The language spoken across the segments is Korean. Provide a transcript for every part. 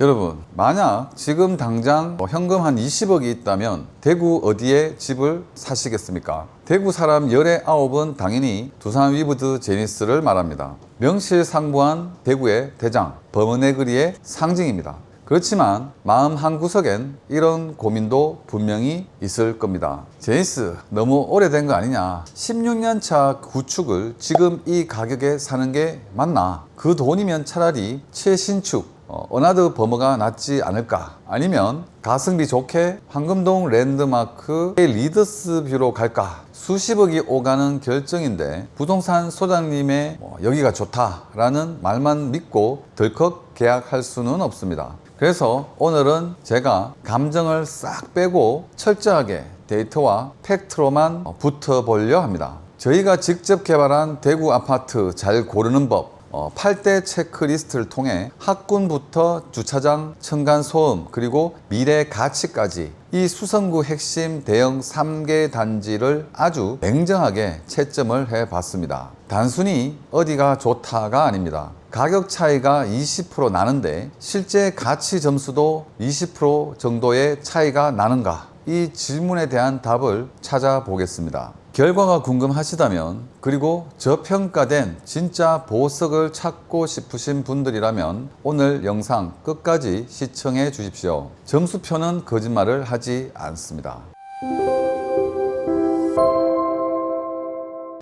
여러분, 만약 지금 당장 현금 한 20억이 있다면 대구 어디에 집을 사시겠습니까? 대구 사람 열의 9은 당연히 두산 위브드 제니스를 말합니다. 명실상부한 대구의 대장, 버머네그리의 상징입니다. 그렇지만 마음 한구석엔 이런 고민도 분명히 있을 겁니다. 제니스 너무 오래된 거 아니냐? 16년 차 구축을 지금 이 가격에 사는 게 맞나? 그 돈이면 차라리 최신축 어나더 버머가 낫지 않을까? 아니면 가성비 좋게 황금동 랜드마크의 리더스 뷰로 갈까? 수십억이 오가는 결정인데 부동산 소장님의 여기가 좋다라는 말만 믿고 덜컥 계약할 수는 없습니다. 그래서 오늘은 제가 감정을 싹 빼고 철저하게 데이터와 팩트로만 붙어보려 합니다. 저희가 직접 개발한 대구 아파트 잘 고르는 법 8대 체크리스트를 통해 학군부터 주차장, 층간소음, 그리고 미래 가치까지 이 수성구 핵심 대형 3개 단지를 아주 냉정하게 채점을 해봤습니다. 단순히 어디가 좋다가 아닙니다. 가격 차이가 20% 나는데 실제 가치 점수도 20% 정도의 차이가 나는가? 이 질문에 대한 답을 찾아보겠습니다. 결과가 궁금하시다면, 그리고 저평가된 진짜 보석을 찾고 싶으신 분들이라면 오늘 영상 끝까지 시청해 주십시오. 점수표는 거짓말을 하지 않습니다.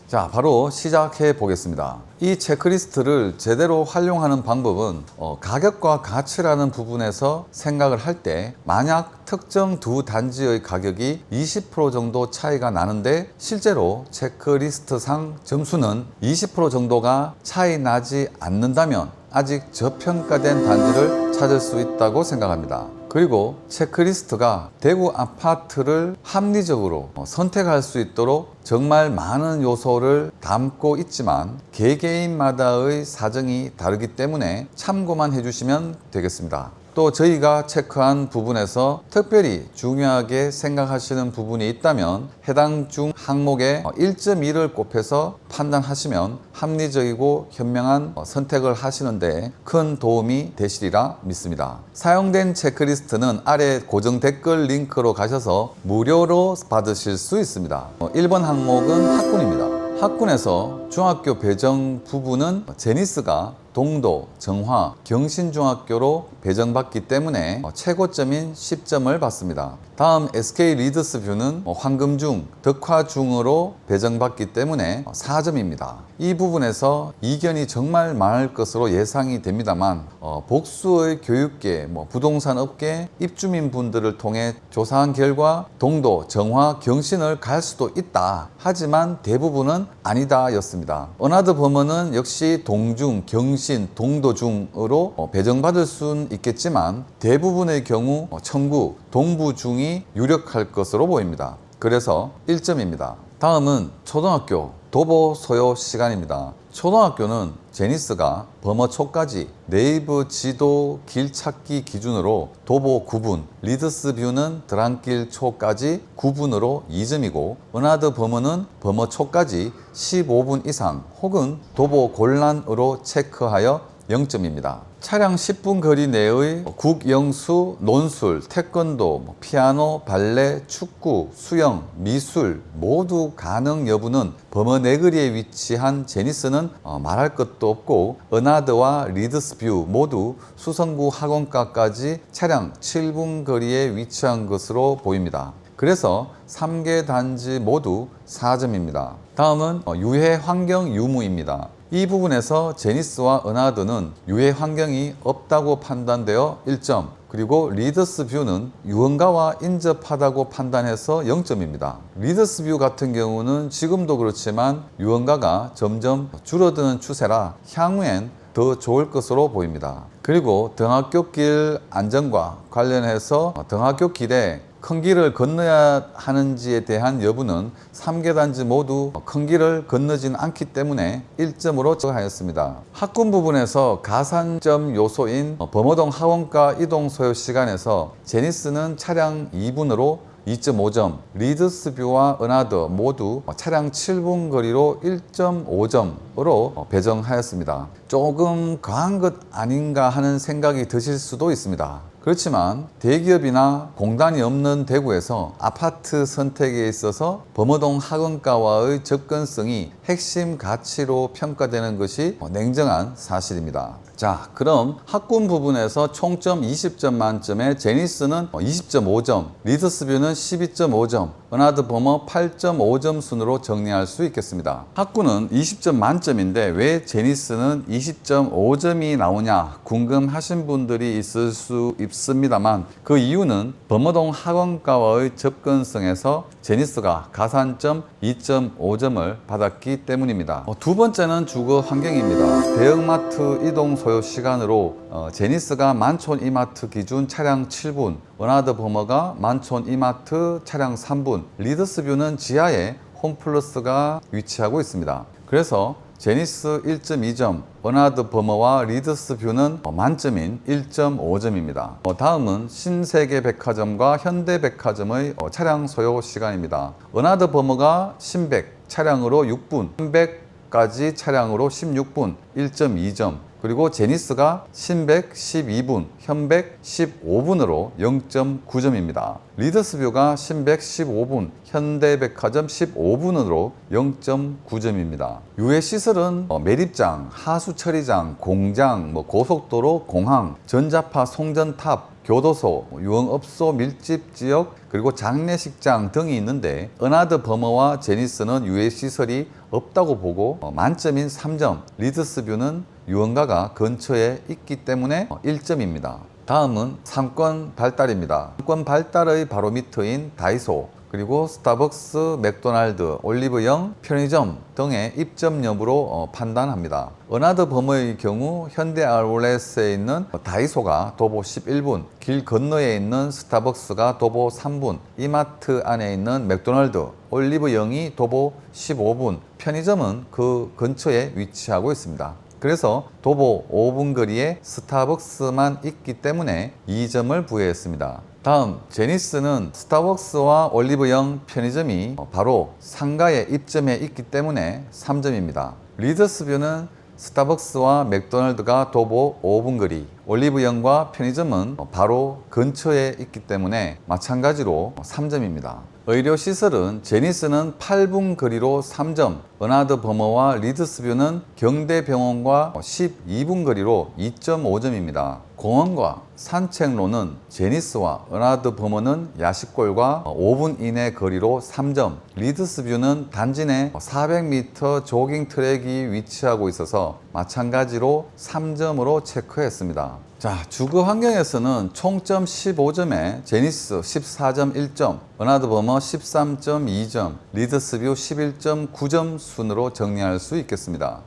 자, 바로 시작해 보겠습니다. 이 체크리스트를 제대로 활용하는 방법은 가격과 가치라는 부분에서 생각을 할 때 만약 특정 두 단지의 가격이 20% 정도 차이가 나는데 실제로 체크리스트상 점수는 20% 정도가 차이 나지 않는다면 아직 저평가된 단지를 찾을 수 있다고 생각합니다. 그리고 체크리스트가 대구 아파트를 합리적으로 선택할 수 있도록 정말 많은 요소를 담고 있지만 개개인마다의 사정이 다르기 때문에 참고만 해주시면 되겠습니다. 또 저희가 체크한 부분에서 특별히 중요하게 생각하시는 부분이 있다면 해당 중 항목에 1.2를 곱해서 판단하시면 합리적이고 현명한 선택을 하시는데 큰 도움이 되시리라 믿습니다. 사용된 체크리스트는 아래 고정 댓글 링크로 가셔서 무료로 받으실 수 있습니다. 1번 항목은 학군입니다. 학군에서 중학교 배정 부분은 제니스가 동도, 정화, 경신중학교로 배정받기 때문에 최고점인 10점을 받습니다. 다음 SK 리더스 뷰는 황금중, 덕화중으로 배정받기 때문에 4점입니다. 이 부분에서 이견이 정말 많을 것으로 예상이 됩니다만 복수의 교육계, 부동산 업계, 입주민 분들을 통해 조사한 결과 동도, 정화, 경신을 갈 수도 있다. 하지만 대부분은 아니다 였습니다. 어나더 버머는 역시 동중, 경신, 동도중으로 배정받을 수는 있겠지만 대부분의 경우 청구, 동부중이 유력할 것으로 보입니다. 그래서 1점입니다. 다음은 초등학교 도보 소요 시간입니다. 초등학교는 제니스가 버머초까지 네이버 지도 길 찾기 기준으로 도보 9분, 리더스 뷰는 드랑길 초까지 9분으로 2점이고 어나더 버머는 버머초까지 15분 이상 혹은 도보 곤란으로 체크하여 0점입니다. 차량 10분 거리 내의 국영수, 논술, 태권도, 피아노, 발레, 축구, 수영, 미술 모두 가능 여부는 버머네그리에 위치한 제니스는 말할 것도 없고 어나더와 리더스뷰 모두 수성구 학원가까지 차량 7분 거리에 위치한 것으로 보입니다. 그래서 3개 단지 모두 4점입니다. 다음은 유해 환경 유무입니다. 이 부분에서 제니스와 어나더는 유해 환경이 없다고 판단되어 1점, 그리고 리더스 뷰는 유흥가와 인접하다고 판단해서 0점입니다. 리더스 뷰 같은 경우는 지금도 그렇지만 유흥가가 점점 줄어드는 추세라 향후엔 더 좋을 것으로 보입니다. 그리고 등하굣길 안전과 관련해서 등하굣길에 큰 길을 건너야 하는지에 대한 여부는 3개 단지 모두 큰 길을 건너진 않기 때문에 1점으로 하였습니다. 학군 부분에서 가산점 요소인 범어동 학원가 이동 소요 시간에서 제니스는 차량 2분으로 2.5점, 리더스뷰와 어나더 모두 차량 7분 거리로 1.5점 0점으로 배정하였습니다. 조금 과한 것 아닌가 하는 생각이 드실 수도 있습니다. 그렇지만 대기업이나 공단이 없는 대구에서 아파트 선택에 있어서 범어동 학원가와의 접근성이 핵심 가치로 평가되는 것이 냉정한 사실입니다. 자, 그럼 학군 부분에서 총점 20점 만점에 제니스는 20.5점, 리더스뷰는 12.5점, 은하드 버머 8.5점 순으로 정리할 수 있겠습니다. 학군은 20점 만점인데 왜 제니스는 20.5점이 나오냐 궁금하신 분들이 있을 수 있습니다만, 그 이유는 범어동 학원가와의 접근성에서 제니스가 가산점 2.5점을 받았기 때문입니다. 두 번째는 주거 환경입니다. 대형마트 이동 소요 시간으로 제니스가 만촌 이마트 기준 차량 7분, 은하드 버머가 만촌 이마트 차량 3분, 리더스뷰는 지하에 홈플러스가 위치하고 있습니다. 그래서 제니스 1.2점, 은하드 버머와 리더스뷰는 만점인 1.5점입니다. 다음은 신세계백화점과 현대백화점의 차량 소요 시간입니다. 은하드 버머가 신백 차량으로 6분, 현백까지 차량으로 16분, 1.2점, 그리고 제니스가 신백 12분, 현백 15분으로 0.9점입니다. 리더스뷰가 신백 15분, 현대백화점 15분으로 0.9점입니다. 유해 시설은 매립장, 하수처리장, 공장, 고속도로, 공항, 전자파 송전탑, 교도소, 유흥업소 밀집 지역, 그리고 장례식장 등이 있는데 은하드 버머와 제니스는 유해 시설이 없다고 보고 만점인 3점, 리더스뷰는 유흥가가 근처에 있기 때문에 1점입니다. 다음은 상권 발달입니다. 상권 발달의 바로미터인 다이소, 그리고 스타벅스, 맥도날드, 올리브영, 편의점 등의 입점 여부로 판단합니다. 은하드 버머의 경우 현대 아울렛에 있는 다이소가 도보 11분, 길 건너에 있는 스타벅스가 도보 3분, 이마트 안에 있는 맥도날드, 올리브영이 도보 15분, 편의점은 그 근처에 위치하고 있습니다. 그래서 도보 5분 거리에 스타벅스만 있기 때문에 2점을 부여했습니다. 다음, 제니스는 스타벅스와 올리브영, 편의점이 바로 상가에 입점해 있기 때문에 3점입니다. 리더스뷰는 스타벅스와 맥도날드가 도보 5분 거리, 올리브영과 편의점은 바로 근처에 있기 때문에 마찬가지로 3점입니다. 의료시설은 제니스는 8분 거리로 3점, 은하드 버머와 리더스뷰는 경대병원과 12분 거리로 2.5점입니다. 공원과 산책로는 제니스와 은하드 버머는 야식골과 5분 이내 거리로 3점, 리더스뷰는 단지 내 400m 조깅 트랙이 위치하고 있어서 마찬가지로 3점으로 체크했습니다. 자, 주거 환경에서는 총점 15점에 제니스 14점 1점, 은하드 버머 13.2점, 리더스뷰 11.9점 순으로 정리할 수 있겠습니다.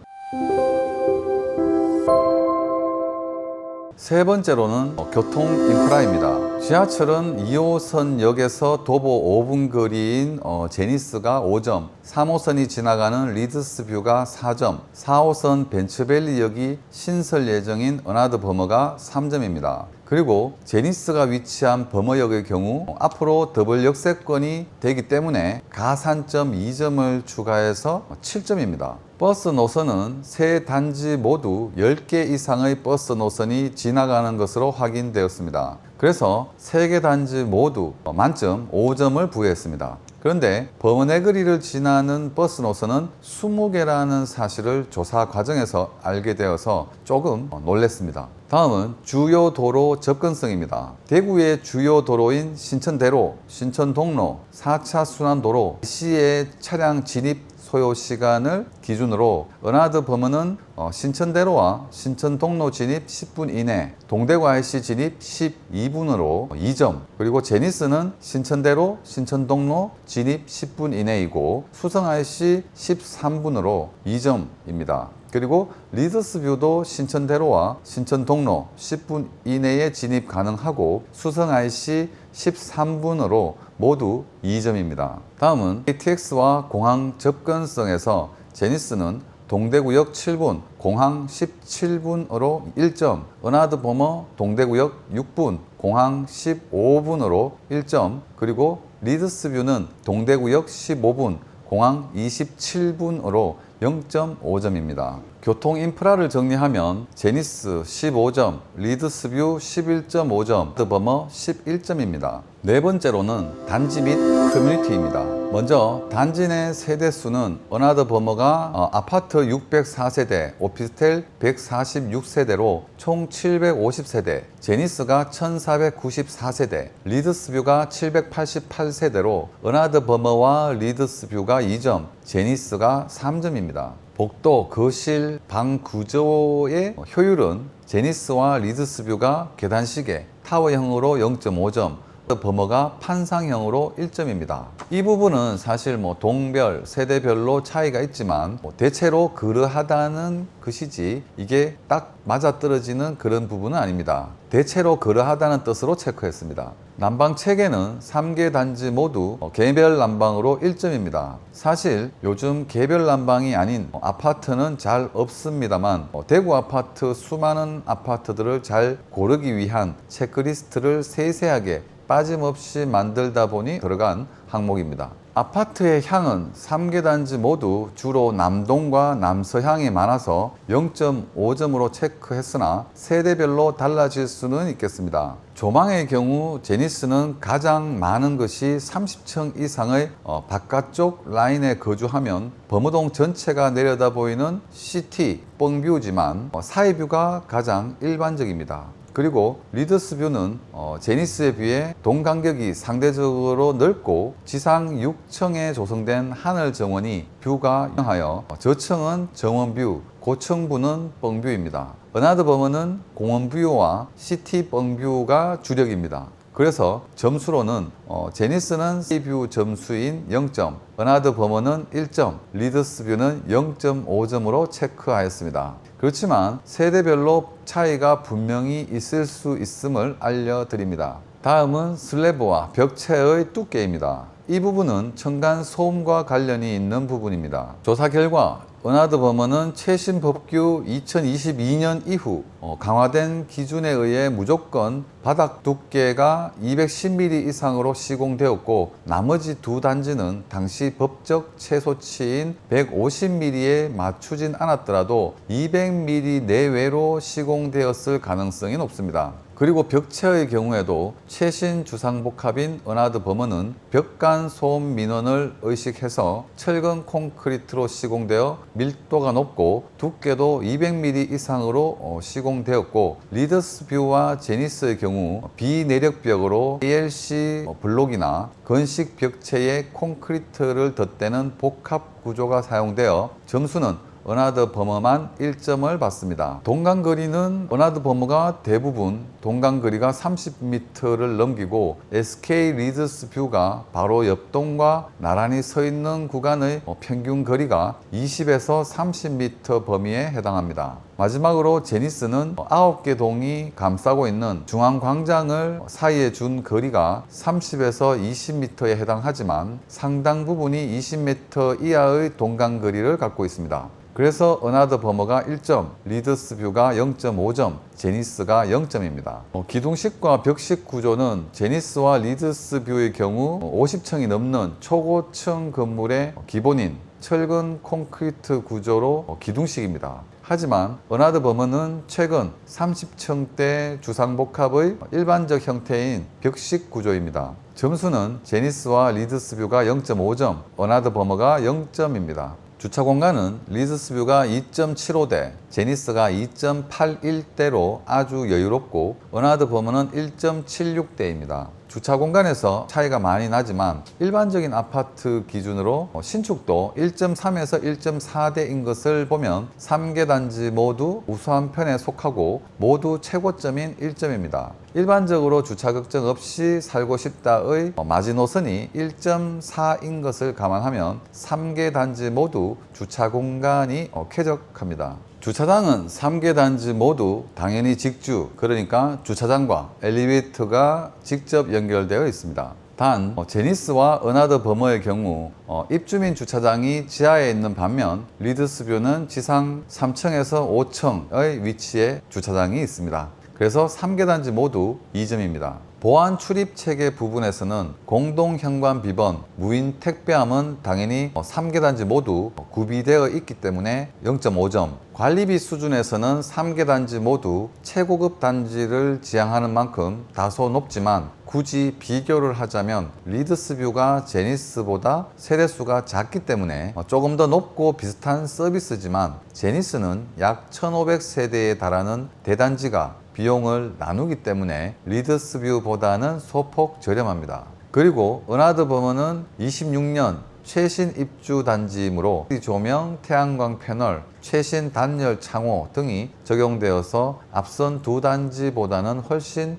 세 번째로는 교통 인프라입니다. 지하철은 2호선역에서 도보 5분 거리인 제니스가 5점, 3호선이 지나가는 리더스뷰가 4점, 4호선 벤처밸리역이 신설 예정인 은하드 버머가 3점입니다. 그리고 제니스가 위치한 버머역의 경우 앞으로 더블 역세권이 되기 때문에 가산점 2점을 추가해서 7점입니다. 버스 노선은 세 단지 모두 10개 이상의 버스 노선이 지나가는 것으로 확인되었습니다. 그래서 3개 단지 모두 만점 5점을 부여했습니다. 그런데 버머네거리를 지나는 버스 노선은 20개라는 사실을 조사 과정에서 알게 되어서 조금 놀랐습니다. 다음은 주요 도로 접근성입니다. 대구의 주요 도로인 신천대로, 신천동로, 4차 순환도로 시의 차량 진입 소요 시간을 기준으로 은하드 버머는 신천대로와 신천동로 진입 10분 이내, 동대구 IC 진입 12분으로 2점, 그리고 제니스는 신천대로, 신천동로 진입 10분 이내이고 수성 IC 13분으로 2점입니다. 그리고 리더스뷰도 신천대로와 신천동로 10분 이내에 진입 가능하고 수성 IC 13분으로 모두 2점입니다. 다음은 KTX와 공항 접근성에서 제니스는 동대구역 7분, 공항 17분으로 1점, 은하드 버머 동대구역 6분, 공항 15분으로 1점, 그리고 리더스뷰는 동대구역 15분, 공항 27분으로 0.5점입니다. 교통 인프라를 정리하면 제니스 15점, 리드스뷰 11.5점, 어나더버머 11점입니다. 네 번째로는 단지 및 커뮤니티입니다. 먼저 단지 내 세대 수는 어나더버머가 아파트 604세대, 오피스텔 146세대로 총 750세대, 제니스가 1494세대, 리드스뷰가 788세대로 어나더버머와 리드스뷰가 2점, 제니스가 3점입니다. 복도, 거실, 방 구조의 효율은 제니스와 리드스뷰가 계단식의 타워형으로 0.5점, 버머가 판상형으로 1점입니다. 이 부분은 사실 동별, 세대별로 차이가 있지만 대체로 그러하다는 것이지 이게 딱 맞아떨어지는 그런 부분은 아닙니다. 대체로 그러하다는 뜻으로 체크했습니다. 난방 체계는 3개 단지 모두 개별 난방으로 1점입니다. 사실 요즘 개별 난방이 아닌 아파트는 잘 없습니다만 대구 아파트 수많은 아파트들을 잘 고르기 위한 체크리스트를 세세하게 빠짐없이 만들다 보니 들어간 항목입니다. 아파트의 향은 3개 단지 모두 주로 남동과 남서향이 많아서 0.5점으로 체크했으나 세대별로 달라질 수는 있겠습니다. 조망의 경우 제니스는 가장 많은 것이 30층 이상의 바깥쪽 라인에 거주하면 범어동 전체가 내려다 보이는 시티 뻥뷰지만 사이뷰가 가장 일반적입니다. 그리고 리드스뷰는 제니스에 비해 동간격이 상대적으로 넓고 지상 6층에 조성된 하늘 정원이 뷰가 유명하여 저층은 정원뷰, 고층부는 뻥뷰입니다. 어나더버머는 공원뷰와 시티 뻥뷰가 주력입니다. 그래서 점수로는 제니스는 시뷰 점수인 0점, 어나더버머는 1점, 리드스뷰는 0.5점으로 체크하였습니다. 그렇지만 세대별로 차이가 분명히 있을 수 있음을 알려드립니다. 다음은 슬래브와 벽체의 두께입니다. 이 부분은 층간 소음과 관련이 있는 부분입니다. 조사 결과 어나더버머는 최신 법규 2022년 이후 강화된 기준에 의해 무조건 바닥 두께가 210mm 이상으로 시공되었고 나머지 두 단지는 당시 법적 최소치인 150mm에 맞추진 않았더라도 200mm 내외로 시공되었을 가능성이 높습니다. 그리고 벽체의 경우에도 최신 주상복합인 어나더버머는 벽간 소음 민원을 의식해서 철근 콘크리트로 시공되어 밀도가 높고 두께도 200mm 이상으로 시공되었고 리드스뷰와 제니스의 경우 비내력벽으로 ALC 블록이나 건식 벽체에 콘크리트를 덧대는 복합 구조가 사용되어 점수는 어나더버머만 1점을 받습니다. 동간거리는 어나더버머가 대부분 동간거리가 30m를 넘기고 SK 리드스뷰가 바로 옆동과 나란히 서 있는 구간의 평균 거리가 20에서 30m 범위에 해당합니다. 마지막으로 제니스는 9개 동이 감싸고 있는 중앙광장을 사이에 준 거리가 30에서 20m에 해당하지만 상당 부분이 20m 이하의 동간거리를 갖고 있습니다. 그래서 어나더버머가 1점, 리드스뷰가 0.5점, 제니스가 0점입니다. 기둥식과 벽식 구조는 제니스와 리드스뷰의 경우 50층이 넘는 초고층 건물의 기본인 철근 콘크리트 구조로 기둥식입니다. 하지만 어나더버머는 최근 30층대 주상복합의 일반적 형태인 벽식 구조입니다. 점수는 제니스와 리드스뷰가 0.5점, 어나더버머가 0점입니다. 주차 공간은 리드스뷰가 2.75대, 제니스가 2.81대로 아주 여유롭고 어나더버머는 1.76대입니다. 주차 공간에서 차이가 많이 나지만 일반적인 아파트 기준으로 신축도 1.3에서 1.4대인 것을 보면 3개 단지 모두 우수한 편에 속하고 모두 최고점인 1점입니다. 일반적으로 주차 걱정 없이 살고 싶다의 마지노선이 1.4인 것을 감안하면 3개 단지 모두 주차 공간이 쾌적합니다. 주차장은 3개 단지 모두 당연히 직주, 그러니까 주차장과 엘리베이터가 직접 연결되어 있습니다. 단 제니스와 어나더버머의 경우 입주민 주차장이 지하에 있는 반면 리드스뷰는 지상 3층에서 5층의 위치에 주차장이 있습니다. 그래서 3개 단지 모두 2점입니다. 보안 출입 체계 부분에서는 공동 현관 비번, 무인 택배함은 당연히 3개 단지 모두 구비되어 있기 때문에 0.5점. 관리비 수준에서는 3개 단지 모두 최고급 단지를 지향하는 만큼 다소 높지만 굳이 비교를 하자면 리드스뷰가 제니스보다 세대수가 작기 때문에 조금 더 높고 비슷한 서비스지만 제니스는 약 1500세대에 달하는 대단지가 비용을 나누기 때문에 리드스뷰보다는 소폭 저렴합니다. 그리고 은하드 버머는 26년 최신 입주 단지이므로 조명, 태양광 패널, 최신 단열 창호 등이 적용되어서 앞선 두 단지보다는 훨씬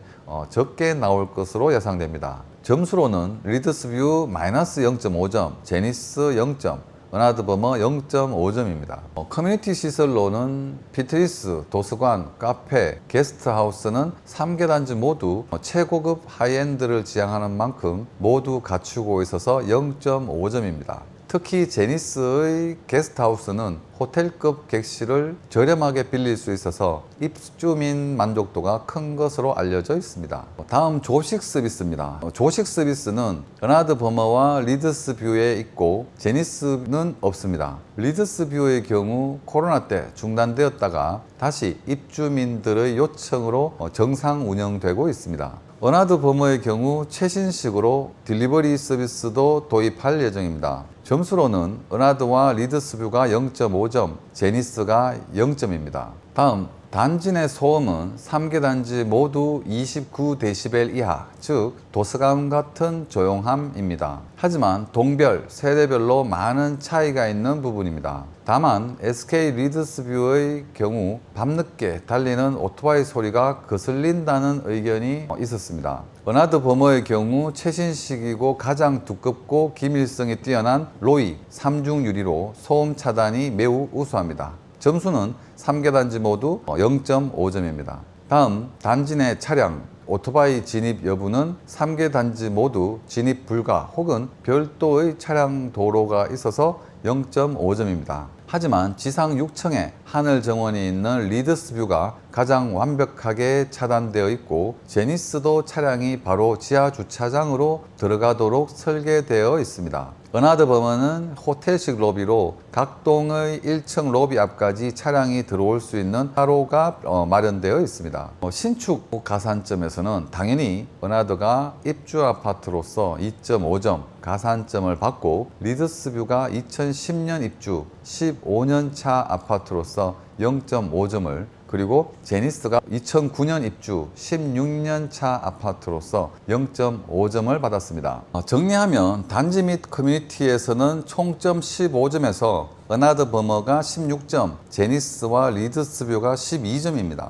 적게 나올 것으로 예상됩니다. 점수로는 리드스뷰 마이너스 0.5점, 제니스 0점, 은하드 버머 0.5점입니다. 커뮤니티 시설로는 피트니스, 도서관, 카페, 게스트하우스는 3개 단지 모두 최고급 하이엔드를 지향하는 만큼 모두 갖추고 있어서 0.5점입니다. 특히 제니스의 게스트하우스는 호텔급 객실을 저렴하게 빌릴 수 있어서 입주민 만족도가 큰 것으로 알려져 있습니다. 다음 조식 서비스입니다. 조식 서비스는 은하드 버머와 리드스뷰에 있고 제니스는 없습니다. 리드스뷰의 경우 코로나 때 중단되었다가 다시 입주민들의 요청으로 정상 운영되고 있습니다. 은하드 버머의 경우 최신식으로 딜리버리 서비스도 도입할 예정입니다. 점수로는 은하드와 리드스뷰가 0.5점, 제니스가 0점입니다. 다음 단지 내 소음은 3개 단지 모두 29dB 이하, 즉 도서관 같은 조용함입니다. 하지만 동별, 세대별로 많은 차이가 있는 부분입니다. 다만 SK 리드스뷰의 경우 밤늦게 달리는 오토바이 소리가 거슬린다는 의견이 있었습니다. 은하드 버머의 경우 최신식이고 가장 두껍고 기밀성이 뛰어난 로이 3중 유리로 소음 차단이 매우 우수합니다. 점수는 3개 단지 모두 0.5점입니다. 다음 단지 내 차량, 오토바이 진입 여부는 3개 단지 모두 진입 불가 혹은 별도의 차량 도로가 있어서 0.5점입니다. 하지만 지상 6층에 하늘 정원이 있는 리드스뷰가 가장 완벽하게 차단되어 있고 제니스도 차량이 바로 지하 주차장으로 들어가도록 설계되어 있습니다. 은하드 버머는 호텔식 로비로 각 동의 1층 로비 앞까지 차량이 들어올 수 있는 차로가 마련되어 있습니다. 신축 가산점에서는 당연히 은하드가 입주 아파트로서 2.5점 가산점을 받고 리드스뷰가 2010년 입주 15년 차 아파트로서 0.5점을 그리고 제니스가 2009년 입주 16년 차 아파트로서 0.5점을 받았습니다. 정리하면 단지 및 커뮤니티에서는 총점 15점에서 은하드 버머가 16점, 제니스와 리드스뷰가 12점입니다.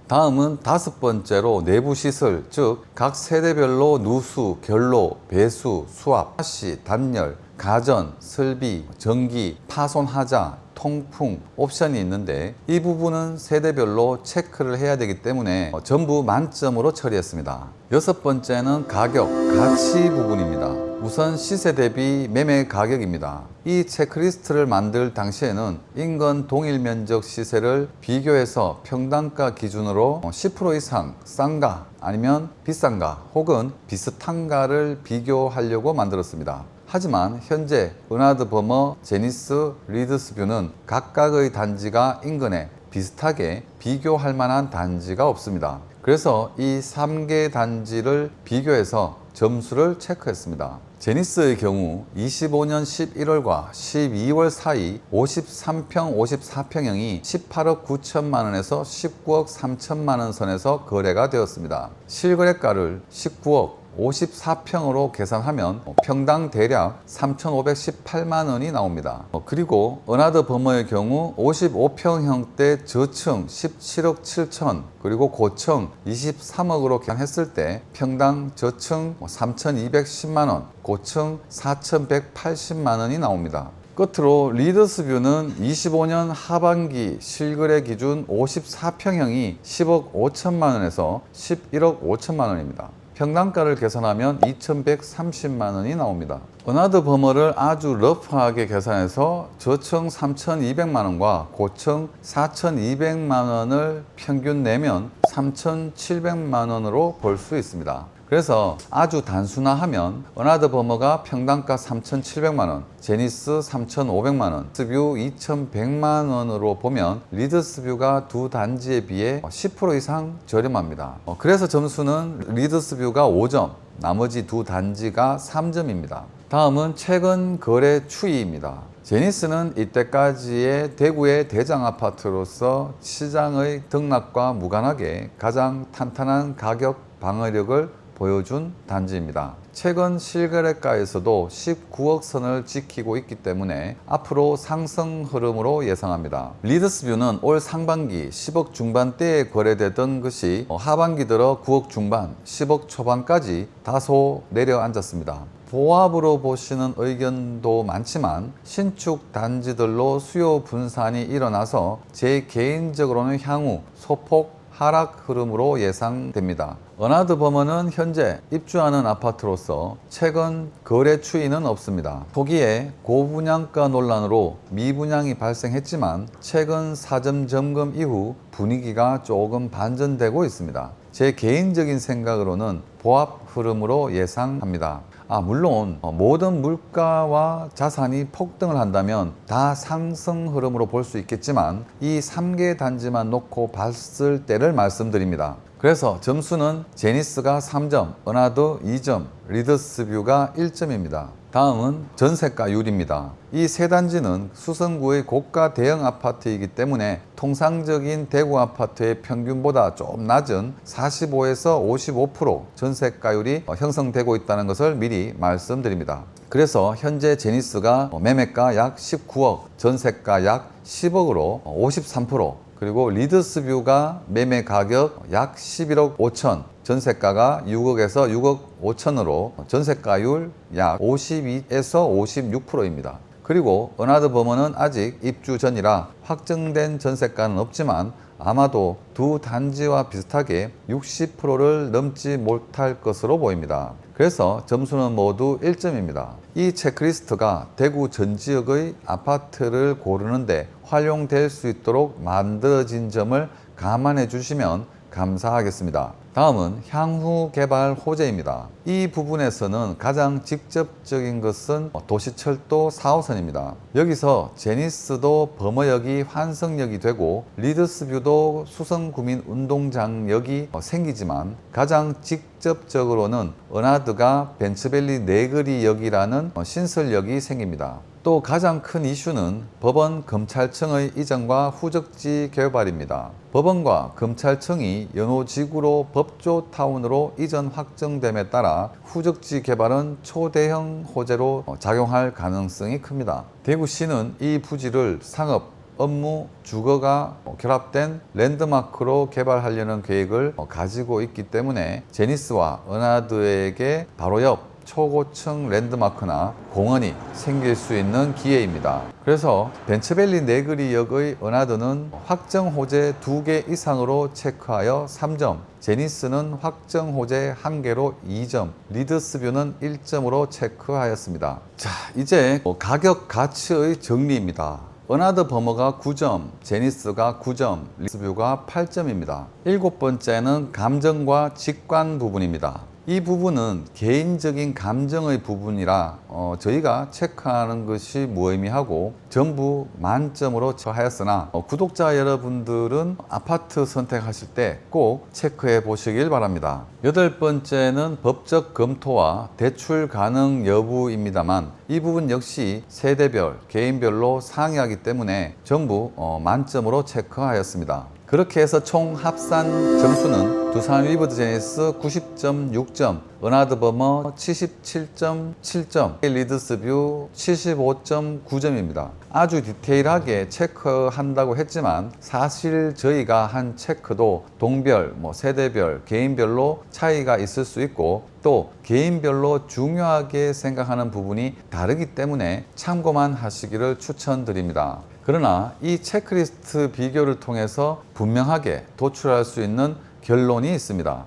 다음은 5번째로 내부 시설, 즉 각 세대별로 누수, 결로, 배수, 수압, 하시, 단열, 가전, 설비, 전기, 파손 하자, 통풍 옵션이 있는데 이 부분은 세대별로 체크를 해야 되기 때문에 전부 만점으로 처리했습니다. 6번째는 가격, 가치 부분입니다. 우선 시세 대비 매매 가격입니다. 이 체크리스트를 만들 당시에는 인근 동일 면적 시세를 비교해서 평당가 기준으로 10% 이상 싼가 아니면 비싼가 혹은 비슷한가를 비교하려고 만들었습니다. 하지만 현재 은하드 버머, 제니스, 리드스뷰는 각각의 단지가 인근에 비슷하게 비교할 만한 단지가 없습니다. 그래서 이 3개 단지를 비교해서 점수를 체크했습니다. 제니스의 경우 25년 11월과 12월 사이 53평, 54평형이 18억 9천만 원에서 19억 3천만 원 선에서 거래가 되었습니다. 실거래가를 19억 54평으로 계산하면 평당 대략 3,518만 원이 나옵니다. 그리고 은하드 버머의 경우 55평형대 저층 17억 7천 그리고 고층 23억으로 계산했을 때 평당 저층 3,210만 원, 고층 4,180만 원이 나옵니다. 끝으로 리드스뷰는 25년 하반기 실거래 기준 54평형이 10억 5천만 원에서 11억 5천만 원입니다. 평당가를 계산하면 2,130만 원이 나옵니다. 은하드 버머를 아주 러프하게 계산해서 저층 3,200만 원과 고층 4,200만 원을 평균 내면 3,700만 원으로 볼 수 있습니다. 그래서 아주 단순화하면 은하드 버머가 평당가 3,700만 원, 제니스 3,500만 원, 리드스뷰 2,100만 원으로 보면 리드스뷰가 두 단지에 비해 10% 이상 저렴합니다. 그래서 점수는 리드스뷰가 5점, 나머지 두 단지가 3점입니다. 다음은 최근 거래 추이입니다. 제니스는 이때까지의 대구의 대장 아파트로서 시장의 등락과 무관하게 가장 탄탄한 가격 방어력을 보여준 단지입니다. 최근 실거래가에서도 19억 선을 지키고 있기 때문에 앞으로 상승 흐름으로 예상합니다. 리드스뷰는 올 상반기 10억 중반대에 거래되던 것이 하반기 들어 9억 중반, 10억 초반까지 다소 내려앉았습니다. 보합으로 보시는 의견도 많지만 신축 단지들로 수요 분산이 일어나서 제 개인적으로는 향후 소폭 하락 흐름으로 예상됩니다. 은하드 버머는 현재 입주하는 아파트로서 최근 거래 추이는 없습니다. 초기에 고분양가 논란으로 미분양이 발생했지만 최근 사전 점검 이후 분위기가 조금 반전되고 있습니다. 제 개인적인 생각으로는 보합 흐름으로 예상합니다. 물론 모든 물가와 자산이 폭등을 한다면 다 상승 흐름으로 볼 수 있겠지만 이 3개 단지만 놓고 봤을 때를 말씀드립니다. 그래서 점수는 제니스가 3점, 은하드 2점, 리드스뷰가 1점입니다. 다음은 전세가율입니다. 이 세 단지는 수성구의 고가 대형 아파트이기 때문에 통상적인 대구 아파트의 평균보다 좀 낮은 45에서 55% 전세가율이 형성되고 있다는 것을 미리 말씀드립니다. 그래서 현재 제니스가 매매가 약 19억, 전세가 약 10억으로 53%, 그리고 리드스뷰가 매매 가격 약 11억 5천, 전세가가 6억에서 6억 5천으로 전세가율 약 52에서 56%입니다. 그리고 은하드 버머는 아직 입주 전이라 확정된 전세가는 없지만 아마도 두 단지와 비슷하게 60%를 넘지 못할 것으로 보입니다. 그래서 점수는 모두 1점입니다. 이 체크리스트가 대구 전 지역의 아파트를 고르는데 활용될 수 있도록 만들어진 점을 감안해 주시면 감사하겠습니다. 다음은 향후 개발 호재입니다. 이 부분에서는 가장 직접적인 것은 도시철도 4호선입니다. 여기서 제니스도 범어역이 환승역이 되고 리드스뷰도 수성구민운동장역이 생기지만 가장 직접적으로는 은하드가 벤츠밸리 네거리역이라는 신설역이 생깁니다. 또 가장 큰 이슈는 법원 검찰청의 이전과 후적지 개발입니다. 법원과 검찰청이 연호지구로 법조타운으로 이전 확정됨에 따라 후적지 개발은 초대형 호재로 작용할 가능성이 큽니다. 대구시는 이 부지를 상업, 업무, 주거가 결합된 랜드마크로 개발하려는 계획을 가지고 있기 때문에 제니스와 은하드에게 바로 옆 초고층 랜드마크나 공원이 생길 수 있는 기회입니다. 그래서 벤츠밸리 네거리역의 은하드는 확정 호재 2개 이상으로 체크하여 3점, 제니스는 확정 호재 1개로 2점, 리드스뷰는 1점으로 체크하였습니다. 자, 이제 가격 가치의 정리입니다. 은하드 버머가 9점, 제니스가 9점, 리드스뷰가 8점입니다. 7번째는 감정과 직관 부분입니다. 이 부분은 개인적인 감정의 부분이라 저희가 체크하는 것이 무의미하고 전부 만점으로 처하였으나 구독자 여러분들은 아파트 선택하실 때 꼭 체크해 보시길 바랍니다. 8번째는 법적 검토와 대출 가능 여부입니다만 이 부분 역시 세대별, 개인별로 상이하기 때문에 전부 만점으로 체크하였습니다. 그렇게 해서 총 합산 점수는 두산 위버드 제니스 90.6점, 은하드 버머 77.7점, 리드스뷰 75.9점입니다. 아주 디테일하게 체크한다고 했지만 사실 저희가 한 체크도 동별, 세대별, 개인별로 차이가 있을 수 있고 또 개인별로 중요하게 생각하는 부분이 다르기 때문에 참고만 하시기를 추천드립니다. 그러나 이 체크리스트 비교를 통해서 분명하게 도출할 수 있는 결론이 있습니다.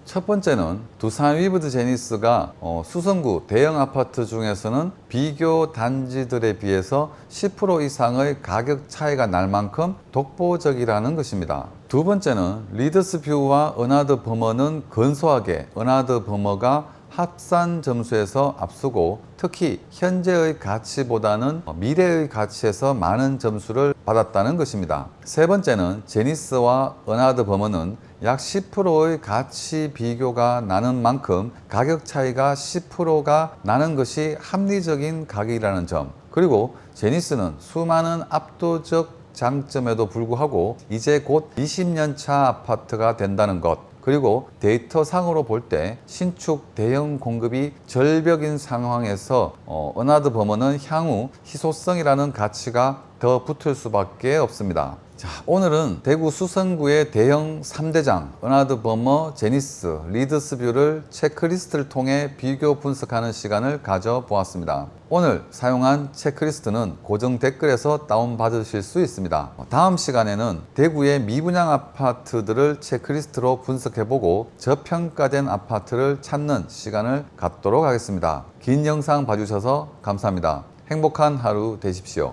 첫 번째는 두산 위브드 제니스가 수성구 대형 아파트 중에서는 비교 단지들에 비해서 10% 이상의 가격 차이가 날 만큼 독보적이라는 것입니다. 두 번째는 리더스 뷰와 은하드 버머는 근소하게 은하드 버머가 합산 점수에서 앞서고 특히 현재의 가치보다는 미래의 가치에서 많은 점수를 받았다는 것입니다. 세 번째는 제니스와 은하드 버머는 약 10%의 가치 비교가 나는 만큼 가격 차이가 10%가 나는 것이 합리적인 가격이라는 점, 그리고 제니스는 수많은 압도적 장점에도 불구하고 이제 곧 20년 차 아파트가 된다는 것, 그리고 데이터상으로 볼 때 신축 대형 공급이 절벽인 상황에서 은하드 버머는 향후 희소성이라는 가치가 더 붙을 수밖에 없습니다. 자, 오늘은 대구 수성구의 대형 3대장 은하드 버머, 제니스, 리더스 뷰를 체크리스트를 통해 비교 분석하는 시간을 가져보았습니다. 오늘 사용한 체크리스트는 고정 댓글에서 다운받으실 수 있습니다. 다음 시간에는 대구의 미분양 아파트들을 체크리스트로 분석해보고 저평가된 아파트를 찾는 시간을 갖도록 하겠습니다. 긴 영상 봐주셔서 감사합니다. 행복한 하루 되십시오.